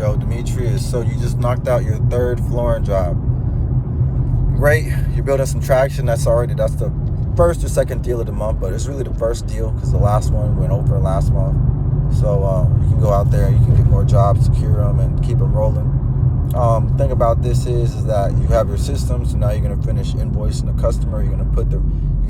Joe Demetrius. So you just knocked out your third flooring job. Great, you're building some traction. That's the first or second deal of the month, but it's really the first deal because the last one went over last month. So you can go out there, you can get more jobs, secure them, and keep them rolling. Thing about this is that you have your system, so now you're going to finish invoicing the customer. You're going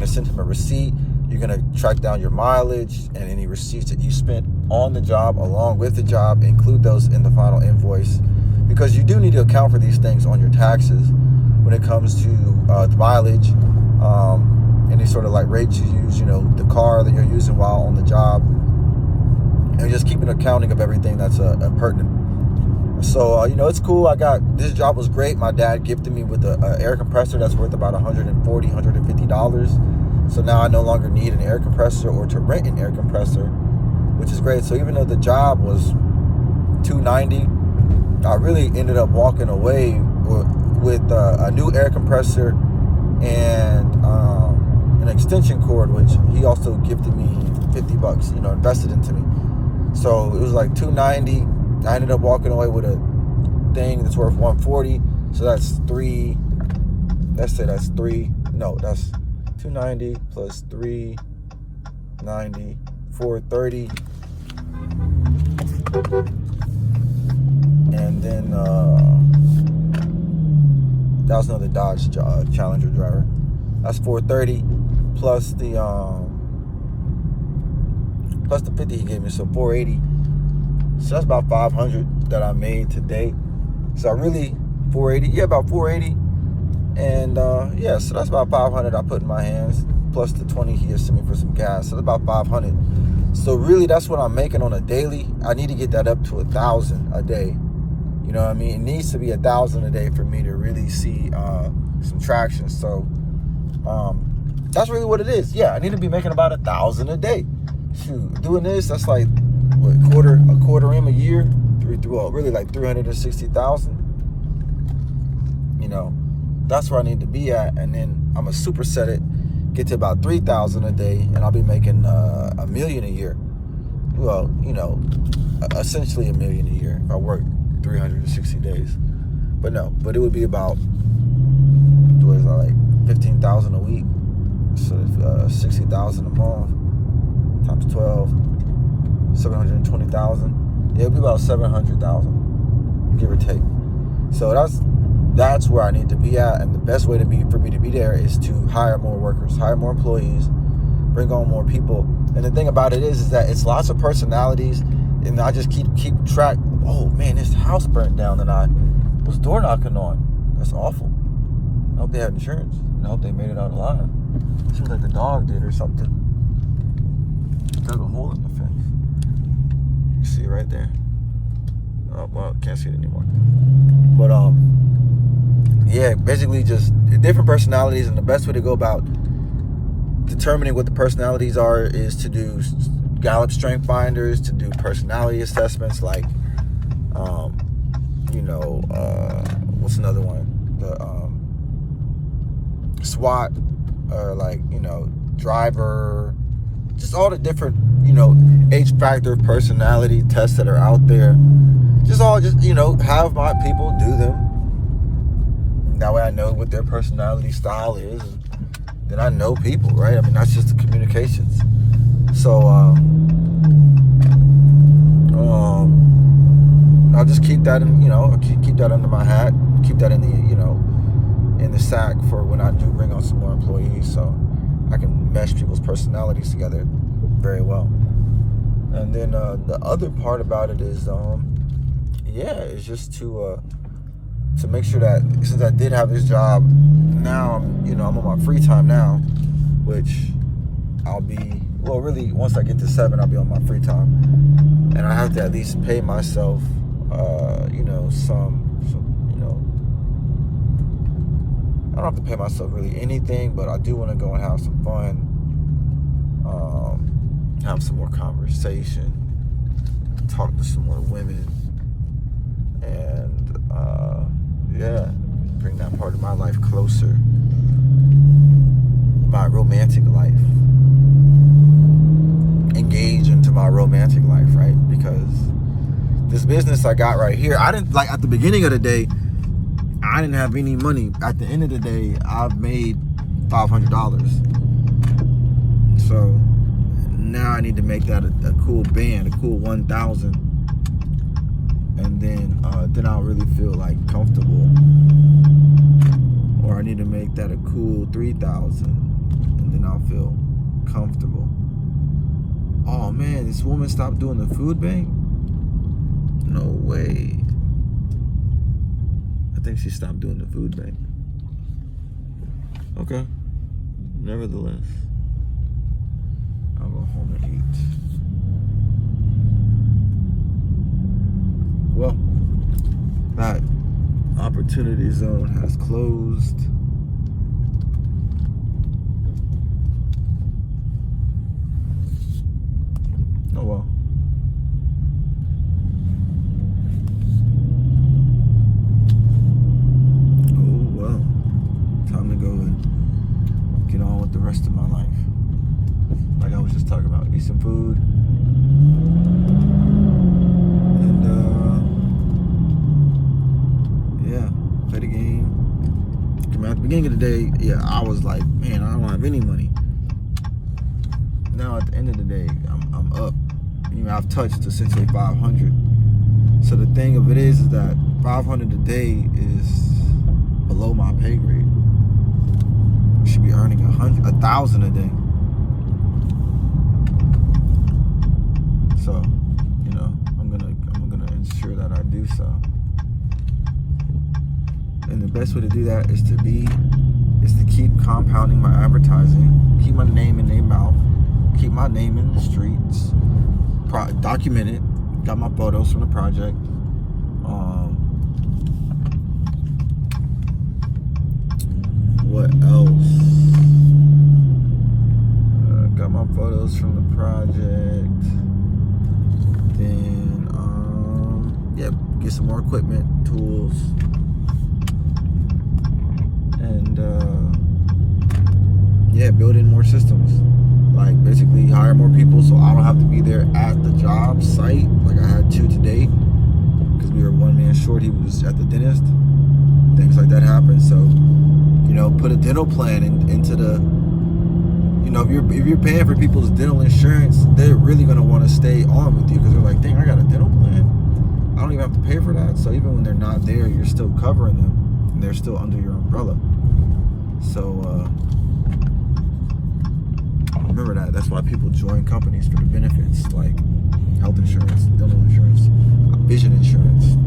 to send him a receipt. You're going to track down your mileage and any receipts that you spent on the job along with the job. Include those in the final invoice because you do need to account for these things on your taxes when it comes to the mileage, any sort of like rates you use, the car that you're using while on the job, and just keeping accounting of everything that's pertinent. So, it's cool. This job was great. My dad gifted me with an air compressor that's worth about $140, $150. So now I no longer need an air compressor or to rent an air compressor, which is great. So even though the job was $290, I really ended up walking away with a new air compressor and an extension cord, which he also gifted me $50, invested into me. So it was like $290. I ended up walking away with a thing that's worth $140. So that's that's $290 plus $390, $430. And then that was another Dodge Challenger driver. That's $430 plus the 50 he gave me, so $480. So that's about $500 that I made to date. So I really about $480. And so that's about $500 I put in my hands, plus the $20 he just sent me for some gas. So that's about $500. So really, that's what I'm making on a daily. I need to get that up to $1,000 a day. You know what I mean? It needs to be $1,000 a day for me to really see some traction. So that's really what it is. Yeah, I need to be making about $1,000 a day. Shoot, doing this, that's like a quarter M a year. Really like 360,000. That's where I need to be at, and then I'm gonna superset it, get to about 3,000 a day, and I'll be making $1 million a year. Well, essentially $1 million a year if I work 360 days. But it would be about like 15,000 a week, so 60,000 a month times 12, 720,000. Yeah, it'd be about 700,000, give or take. So that's where I need to be at, and the best way for me to be there is to hire more workers, hire more employees, bring on more people. And the thing about it is that it's lots of personalities, and I just keep track. Oh man, this house burnt down that I was door knocking on. That's awful. I hope they had insurance, and I hope they made it out alive. Seems like the dog did or something. Dug a hole in the fence. You see it right there. Oh well, can't see it anymore. But yeah, basically just different personalities, and the best way to go about determining what the personalities are is to do Gallup Strength Finders, to do personality assessments like, what's another one? The SWOT, or like, driver, just all the different, H factor personality tests that are out there. Just have my people do them. That way I know what their personality style is, and then I know people, right? I mean, that's just the communications. So I'll just keep that in, keep that under my hat, keep that in the, in the sack for when I do bring on some more employees, so I can mesh people's personalities together very well. And then the other part about it is, it's just to make sure that since I did have this job, now I'm on my free time now, which I'll be, really once I get to 7, I'll be on my free time, and I have to at least pay myself, I don't have to pay myself really anything, but I do want to go and have some fun, have some more conversation, talk to some more women, and bring that part of my life closer, my romantic life, engage into my romantic life, right? Because this business I got right here, I didn't, like, at the beginning of the day, I didn't have any money. At the end of the day, I've made $500. So now I need to make that a cool band, a cool 1,000, and then I'll really feel like comfortable. Or I need to make that a cool 3,000, and then I'll feel comfortable. Oh man, this woman stopped doing the food bank? No way. I think she stopped doing the food bank. Okay. Nevertheless, I'll go home and eat. Well, that opportunity zone has closed. Oh well. Oh well. Time to go and get on with the rest of my life. Like I was just talking about, eat some food. And yeah, play the game. At the beginning of the day, yeah, I was like, man, I don't have any money. Now at the end of the day, I'm up. You know, I've touched essentially 500. So the thing of it is that 500 a day is below my pay grade. I should be earning 1,000 a day. So, you know, I'm gonna ensure that I do so. And the best way to do that is to keep compounding my advertising, keep my name in their mouth, keep my name in the streets, document it, got my photos from the project. What else? Got my photos from the project. Then, yeah, get some more equipment, tools. And yeah, build in more systems, like basically hire more people so I don't have to be there at the job site like I had to today, because we were one man short. He was at the dentist, things like that happen. So, you know, put a dental plan into the, you know, if you're paying for people's dental insurance, they're really going to want to stay on with you, because they're like, dang, I got a dental plan, I don't even have to pay for that. So even when they're not there, you're still covering them, and they're still under your umbrella. So remember that. That's why people join companies, for the benefits, like health insurance, dental insurance, vision insurance.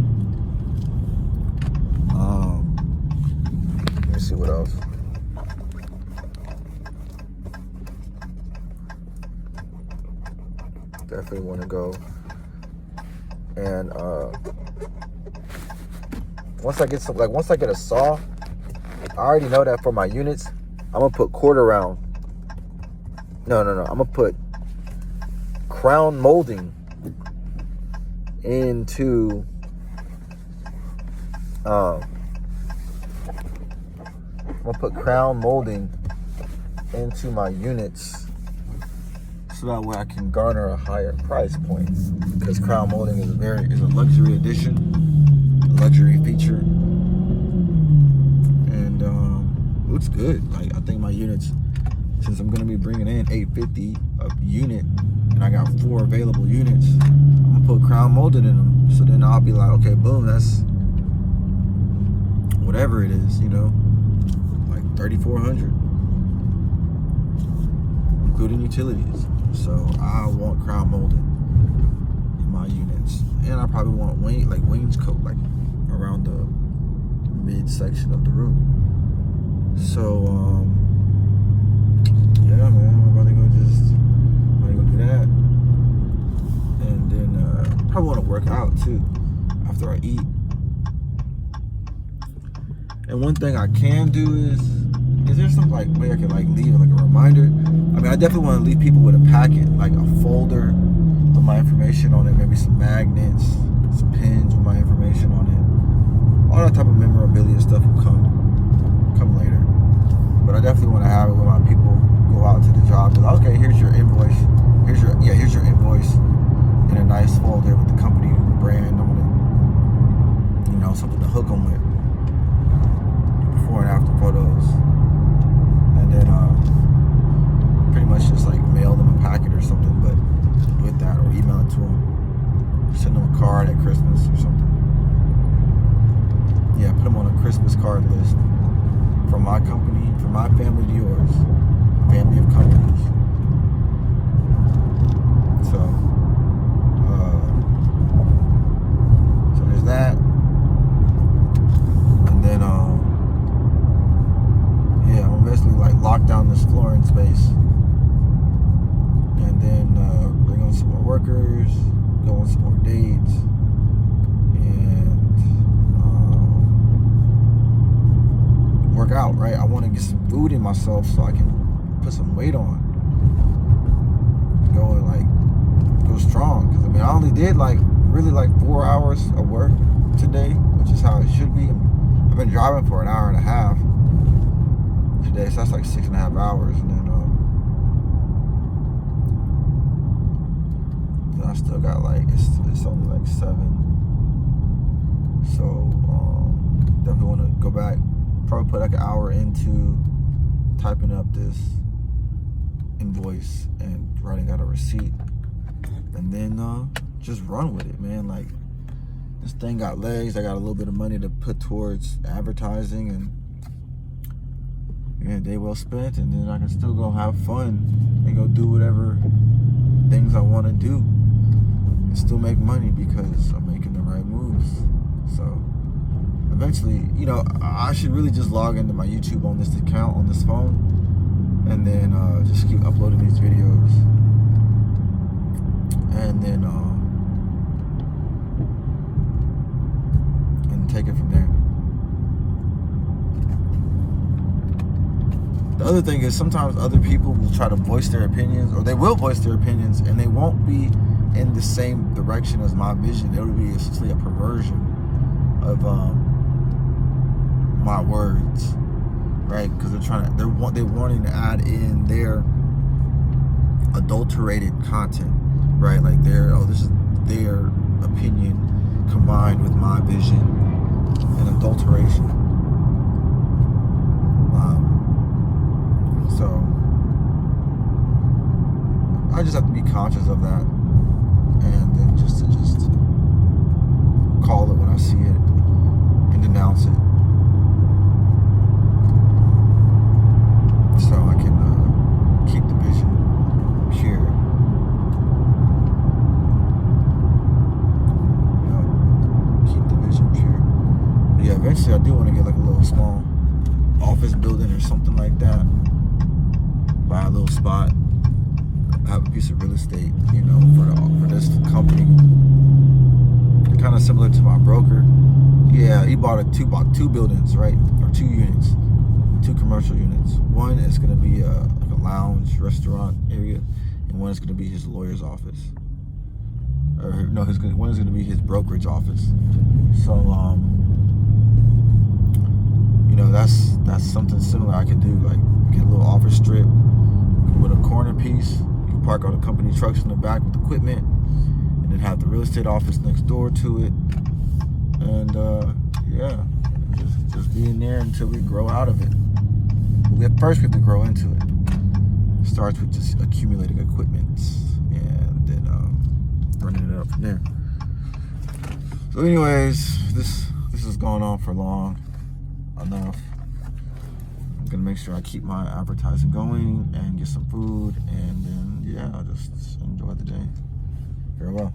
Let me see what else. Definitely want to go. And once I get a saw, I already know that for my units, I'm gonna put quarter round. No. I'm gonna put crown molding into I'm gonna put crown molding into my units, so that way I can garner a higher price point. Because crown molding is a luxury addition, a luxury feature, and looks good. Like, I think my units, since I'm gonna be bringing in $850 a unit, and I got 4 available units, I'm gonna put crown molded in them. So then I'll be like, okay, boom, that's whatever it is, you know, like $3,400, including utilities. So I want crown molded in my units, and I probably want wainscot, like around the midsection of the room. So yeah, man, I'm about to go do that, and then probably want to work out too after I eat. And one thing I can do is there some like way I can like leave like a reminder? I mean, I definitely want to leave people with a packet, like a folder with my information on it, maybe some magnets, some pins with my information on it. All that type of memorabilia stuff will come later. But I definitely want to have it when my people go out to the job. Like, okay, here's your invoice. Here's your invoice in a nice folder with the company brand. I wanted, something to hook them with. Before and after photos. And then pretty much just like mail them a packet or something, but with that, or email it to them. Send them a card at Christmas or something. Yeah, put them on a Christmas card list. From my company, from my family to yours. Family of companies. So there's that. And then I'm basically like lock down this flooring space. And then bring on some more workers, go on some more dates, and work out, right? I want to get some food in myself so I can put some weight on. Go strong. Because I only did really 4 hours of work today, which is how it should be. I've been driving for an hour and a half today, so that's like 6.5 hours. And then I still got it's only like 7. So definitely want to go back, probably put like an hour into typing up this invoice and writing out a receipt, and then just run with it, man. Like, this thing got legs. I got a little bit of money to put towards advertising, and day well spent, and then I can still go have fun and go do whatever things I want to do and still make money because I'm making the right moves. So eventually, I should really just log into my YouTube on this account on this phone, and then just keep uploading these videos, and then and take it from there. The other thing is, sometimes other people will try to voice their opinions, or they will voice their opinions, and they won't be in the same direction as my vision. It will be essentially a perversion of my words, right? Because they're wanting to add in their adulterated content, right? Like this is their opinion combined with my vision and adulteration. So I just have to be conscious of that, and then just call it when I see it and denounce it, so I can keep the vision pure. Keep the vision pure. But yeah, eventually I do want to get like a little small office building or something like that. Buy a little spot, have a piece of real estate, for this company. Kind of similar to my broker. Yeah, he bought two buildings, right? Or 2 units, 2 commercial units. One is going to be like a lounge restaurant area, and one is going to be his lawyer's office. Or no, one is going to be his brokerage office. So that's something similar I could do. Like, get a little office strip with a corner piece. You can park all the company trucks in the back with equipment, and then have the real estate office next door to it. And just be in there until we grow out of it. First we have to grow into it. It starts with just accumulating equipment, and then running it up from there. So anyways, this is going on for long enough. I'm gonna make sure I keep my advertising going and get some food, and then just enjoy the day. Farewell.